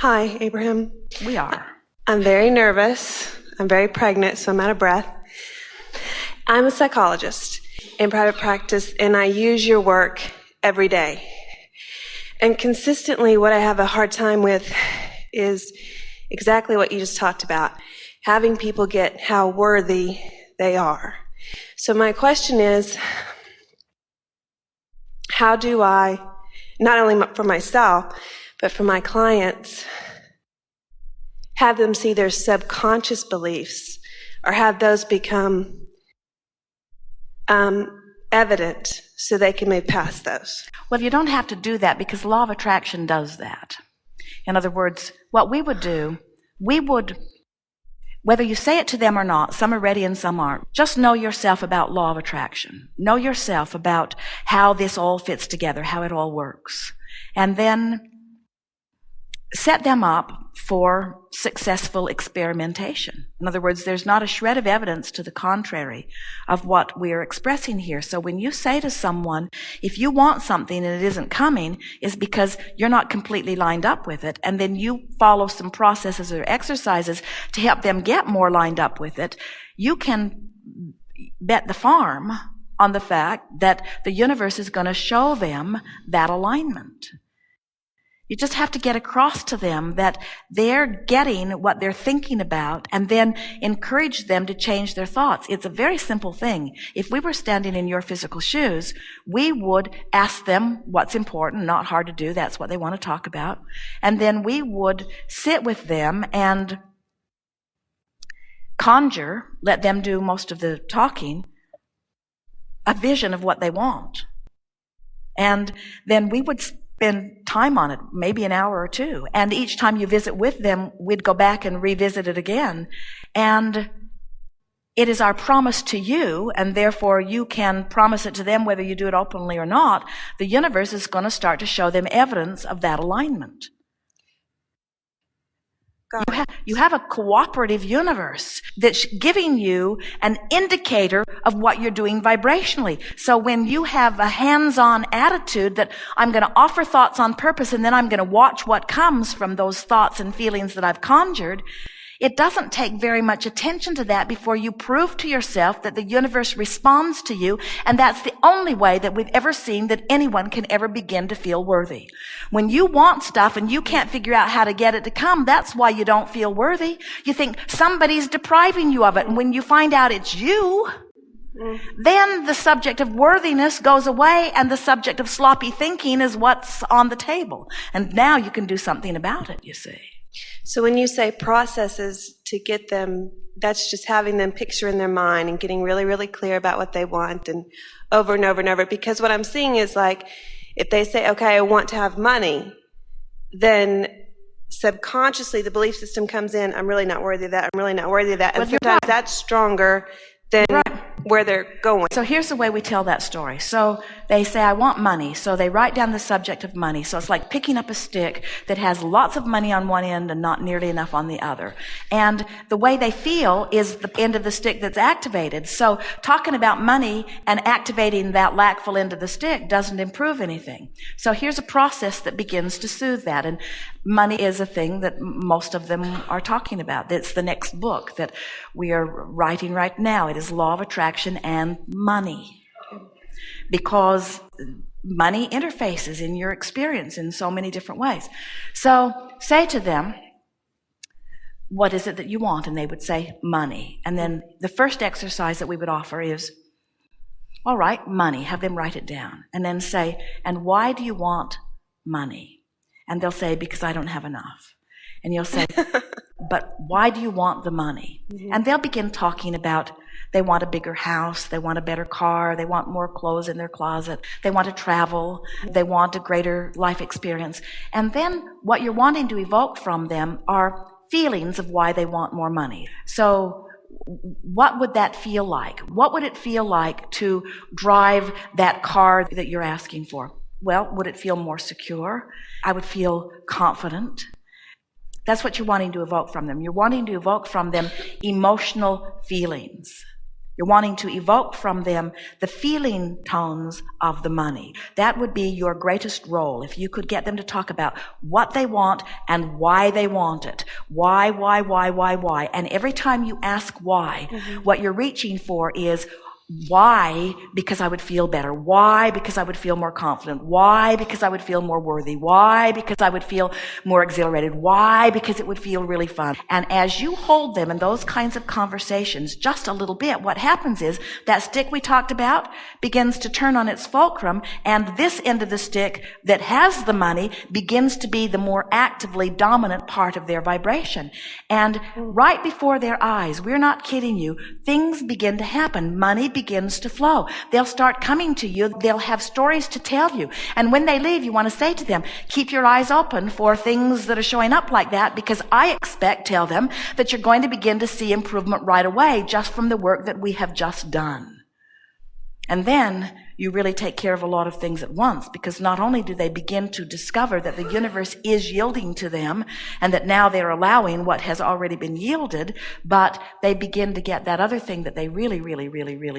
Hi, Abraham. We are. I'm very nervous. I'm very pregnant, so I'm out of breath. I'm a psychologist in private practice, and I use your work every day. And consistently, what I have a hard time with is exactly what you just talked about, having people get how worthy they are. So my question is, how do I, not only for myself, but for my clients, have them see their subconscious beliefs or have those become evident so they can move past those? Well, you don't have to do that because law of attraction does that. In other words, what we would do, whether you say it to them or not, some are ready and some aren't, just know yourself about law of attraction. Know yourself about how this all fits together, how it all works. And then set them up for successful experimentation. In other words, there's not a shred of evidence to the contrary of what we're expressing here. So when you say to someone, if you want something and it isn't coming, it's because you're not completely lined up with it, and then you follow some processes or exercises to help them get more lined up with it, you can bet the farm on the fact that the universe is going to show them that alignment. You just have to get across to them that they're getting what they're thinking about, and then encourage them to change their thoughts. It's a very simple thing. If we were standing in your physical shoes, we would ask them what's important, not hard to do, that's what they want to talk about. And then we would sit with them and conjure, let them do most of the talking, a vision of what they want. And then we would spend time on it, maybe an hour or two. And each time you visit with them, we'd go back and revisit it again. And it is our promise to you, and therefore you can promise it to them whether you do it openly or not. The universe is going to start to show them evidence of that alignment. You have a cooperative universe that's giving you an indicator of what you're doing vibrationally. So when you have a hands-on attitude that I'm going to offer thoughts on purpose and then I'm going to watch what comes from those thoughts and feelings that I've conjured, it doesn't take very much attention to that before you prove to yourself that the universe responds to you, and that's the only way that we've ever seen that anyone can ever begin to feel worthy. When you want stuff and you can't figure out how to get it to come, that's why you don't feel worthy. You think somebody's depriving you of it, and when you find out it's you, then the subject of worthiness goes away, and the subject of sloppy thinking is what's on the table. And now you can do something about it, you see. So when you say processes to get them, that's just having them picture in their mind and getting really, really clear about what they want and over and over and over. Because what I'm seeing is, like, if they say, okay, I want to have money, then subconsciously the belief system comes in, I'm really not worthy of that, I'm really not worthy of that. And sometimes that's stronger than where they're going. So here's the way we tell that story. So they say, I want money. So they write down the subject of money. So it's like picking up a stick that has lots of money on one end and not nearly enough on the other. And the way they feel is the end of the stick that's activated. So talking about money and activating that lackful end of the stick doesn't improve anything. So here's a process that begins to soothe that. And money is a thing that most of them are talking about. It's the next book that we are writing right now. It is Law of Attraction and money, because money interfaces in your experience in so many different ways. So say to them, what is it that you want? And they would say, money. And then the first exercise that we would offer is, all right, money. Have them write it down. And then say, and why do you want money? And they'll say, because I don't have enough. And you'll say, but why do you want the money? And they'll begin talking about, they want a bigger house, they want a better car, they want more clothes in their closet, they want to travel, they want a greater life experience. And then what you're wanting to evoke from them are feelings of why they want more money. So what would that feel like? What would it feel like to drive that car that you're asking for? Well, would it feel more secure? I would feel confident. That's what you're wanting to evoke from them. You're wanting to evoke from them emotional feelings. You're wanting to evoke from them the feeling tones of the money. That would be your greatest role, if you could get them to talk about what they want and why they want it. Why? And every time you ask why, what you're reaching for is why? Because I would feel better. Why? Because I would feel more confident. Why? Because I would feel more worthy. Why? Because I would feel more exhilarated. Why? Because it would feel really fun. And as you hold them in those kinds of conversations just a little bit, what happens is that stick we talked about begins to turn on its fulcrum, and this end of the stick that has the money begins to be the more actively dominant part of their vibration. And right before their eyes, we're not kidding you, things begin to happen. Money begins to flow. They'll start coming to you. They'll have stories to tell you. And when they leave, you want to say to them, keep your eyes open for things that are showing up like that, because I tell them, that you're going to begin to see improvement right away just from the work that we have just done. And then you really take care of a lot of things at once, because not only do they begin to discover that the universe is yielding to them and that now they're allowing what has already been yielded, but they begin to get that other thing that they really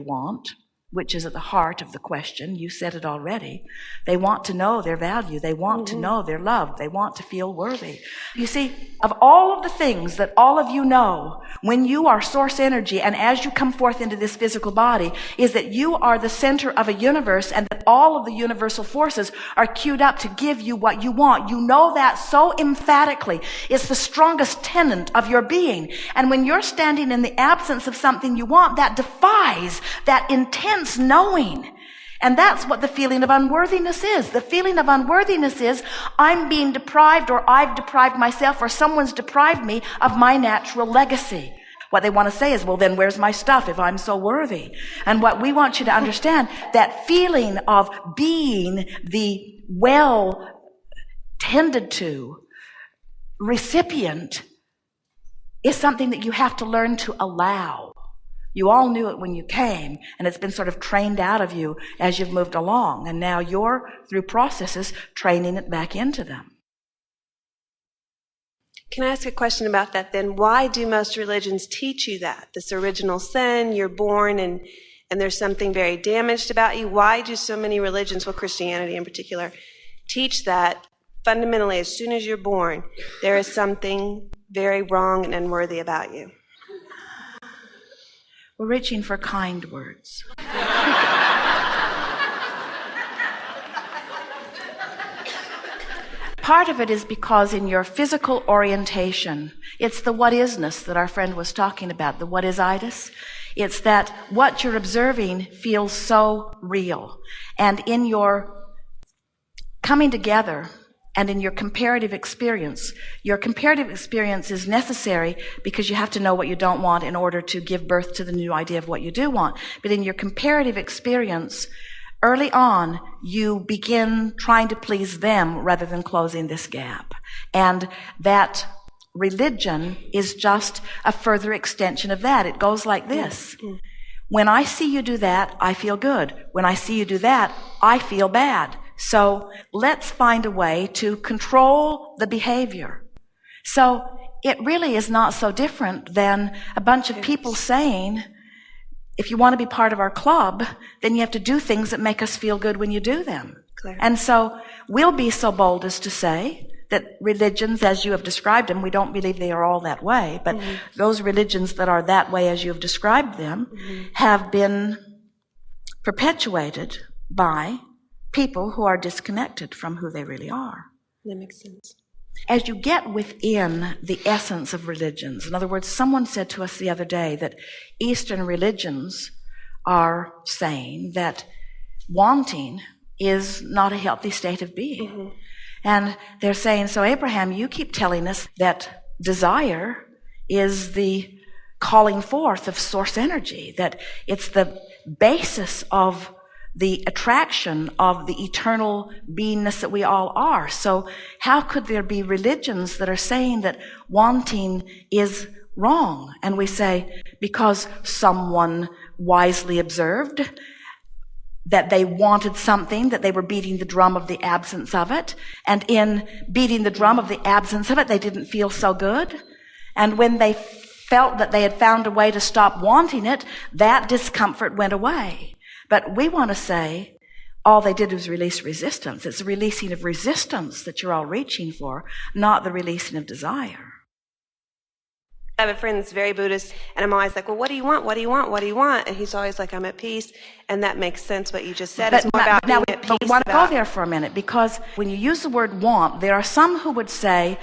want, which is at the heart of the question. You said it already. They want to know their value. They want to know they're loved. They want to feel worthy. You see, of all of the things that all of you know when you are source energy and as you come forth into this physical body, is that you are the center of a universe and that all of the universal forces are queued up to give you what you want. You know that so emphatically. It's the strongest tenet of your being. And when you're standing in the absence of something you want, that defies that intense knowing. And that's what the feeling of unworthiness is. The feeling of unworthiness is I'm being deprived, or I've deprived myself, or someone's deprived me of my natural legacy. What they want to say is, well, then where's my stuff if I'm so worthy? And what we want you to understand, that feeling of being the well tended to recipient is something that you have to learn to allow. You all knew it when you came, and it's been sort of trained out of you as you've moved along. And now you're, through processes, training it back into them. Can I ask a question about that then? Why do most religions teach you that? This original sin, you're born and there's something very damaged about you. Why do so many religions, well, Christianity in particular, teach that fundamentally as soon as you're born, there is something very wrong and unworthy about you? We're reaching for kind words. Part of it is because in your physical orientation, it's the what-isness that our friend was talking about, the what-is-itis. It's that what you're observing feels so real. And in your coming together and in your comparative experience is necessary because you have to know what you don't want in order to give birth to the new idea of what you do want. But in your comparative experience, early on, you begin trying to please them rather than closing this gap. And that religion is just a further extension of that. It goes like this. When I see you do that, I feel good. When I see you do that, I feel bad. So let's find a way to control the behavior. So it really is not so different than a bunch of people saying, if you want to be part of our club, then you have to do things that make us feel good when you do them. Clear. And so we'll be so bold as to say that religions, as you have described them, we don't believe they are all that way, but those religions that are that way as you have described them have been perpetuated by people who are disconnected from who they really are. That makes sense. As you get within the essence of religions, in other words, someone said to us the other day that Eastern religions are saying that wanting is not a healthy state of being. And they're saying, so Abraham, you keep telling us that desire is the calling forth of source energy, that it's the basis of the attraction of the eternal beingness that we all are. So how could there be religions that are saying that wanting is wrong? And we say, because someone wisely observed that they wanted something, that they were beating the drum of the absence of it. And in beating the drum of the absence of it, they didn't feel so good. And when they felt that they had found a way to stop wanting it, that discomfort went away. But we want to say all they did was release resistance. It's the releasing of resistance that you're all reaching for, not the releasing of desire. I have a friend that's very Buddhist, and I'm always like, well, what do you want? What do you want? What do you want? And he's always like, I'm at peace. And that makes sense, what you just said. It's more about being at peace. But we want to go there for a minute, because when you use the word want, there are some who would say,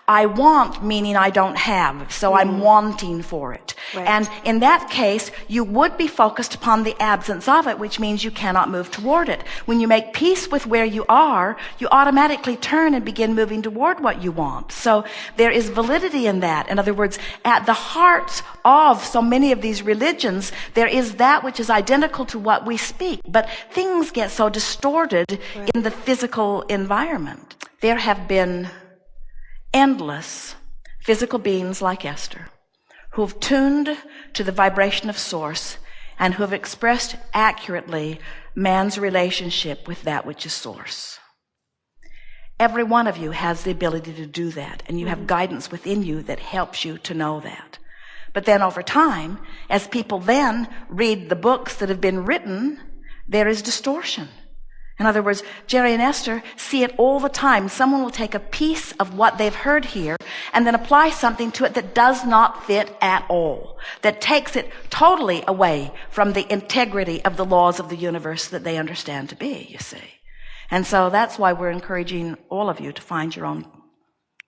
I want, meaning I don't have, so I'm wanting for it. Right. And in that case, you would be focused upon the absence of it, which means you cannot move toward it. When you make peace with where you are, you automatically turn and begin moving toward what you want. So there is validity in that. In other words, at the heart of so many of these religions, there is that which is identical to what we speak. But things get so distorted in the physical environment. There have been endless physical beings like Esther who have tuned to the vibration of source and who have expressed accurately man's relationship with that which is source. Every one of you has the ability to do that, and you have guidance within you that helps you to know that. But then over time, as people then read the books that have been written, there is distortion. In other words, Jerry and Esther see it all the time. Someone will take a piece of what they've heard here and then apply something to it that does not fit at all, that takes it totally away from the integrity of the laws of the universe that they understand to be, you see. And so that's why we're encouraging all of you to find your own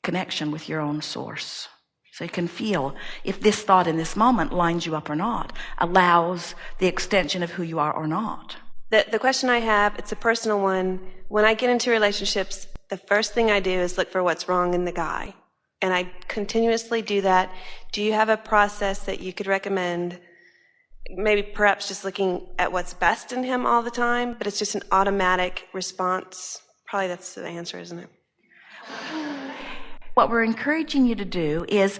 connection with your own source. So you can feel if this thought in this moment lines you up or not, allows the extension of who you are or not. The question I have, it's a personal one. When I get into relationships, the first thing I do is look for what's wrong in the guy. And I continuously do that. Do you have a process that you could recommend? Maybe perhaps just looking at what's best in him all the time, but it's just an automatic response. Probably that's the answer, isn't it? What we're encouraging you to do is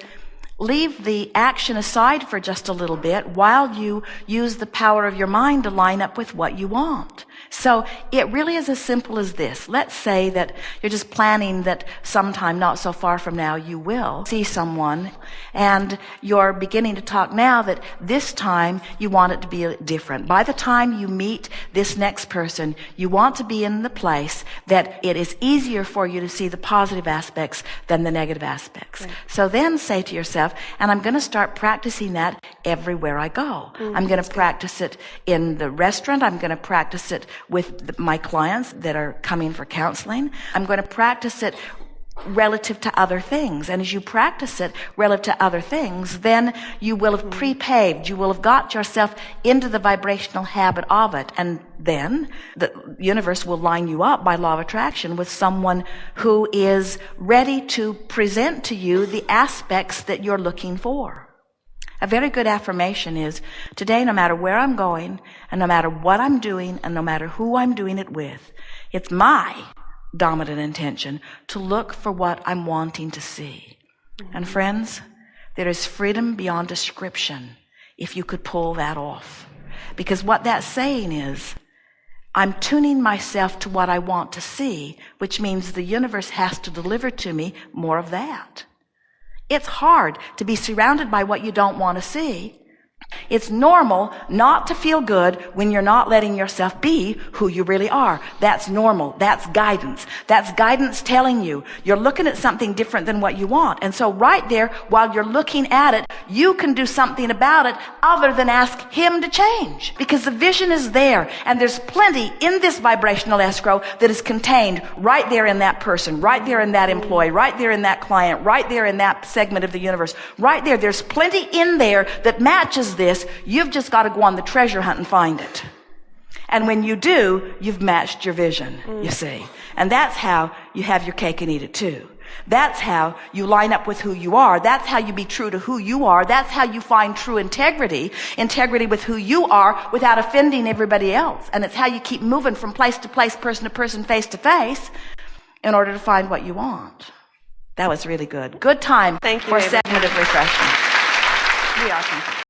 leave the action aside for just a little bit while you use the power of your mind to line up with what you want. So it really is as simple as this. Let's say that you're just planning that sometime not so far from now you will see someone, and you're beginning to talk now that this time you want it to be different. By the time you meet this next person, you want to be in the place that it is easier for you to see the positive aspects than the negative aspects. Right. So then say to yourself, and I'm going to start practicing that everywhere I go. I'm going to practice it in the restaurant. I'm going to practice it with my clients that are coming for counseling. I'm going to practice it relative to other things. And as you practice it relative to other things, then you will have pre-paved. You will have got yourself into the vibrational habit of it. And then the universe will line you up by law of attraction with someone who is ready to present to you the aspects that you're looking for. A very good affirmation is, today, no matter where I'm going, and no matter what I'm doing, and no matter who I'm doing it with, it's my dominant intention to look for what I'm wanting to see. And friends, there is freedom beyond description if you could pull that off. Because what that's saying is, I'm tuning myself to what I want to see, which means the universe has to deliver to me more of that. It's hard to be surrounded by what you don't want to see. It's normal not to feel good when you're not letting yourself be who you really are. That's normal. That's guidance. That's guidance telling you you're looking at something different than what you want. And so right there, while you're looking at it, you can do something about it other than ask him to change. Because the vision is there, and there's plenty in this vibrational escrow that is contained right there in that person, right there in that employee, right there in that client, right there in that segment of the universe. Right there, there's plenty in there that matches this. You've just got to go on the treasure hunt and find it. And when you do, you've matched your vision, you see. And that's how you have your cake and eat it too. That's how you line up with who you are. That's how you be true to who you are. That's how you find true integrity with who you are without offending everybody else. And it's how you keep moving from place to place, person to person, face to face, in order to find what you want. That was really good. Good time Thank you, for a segment of refreshment. We are complete.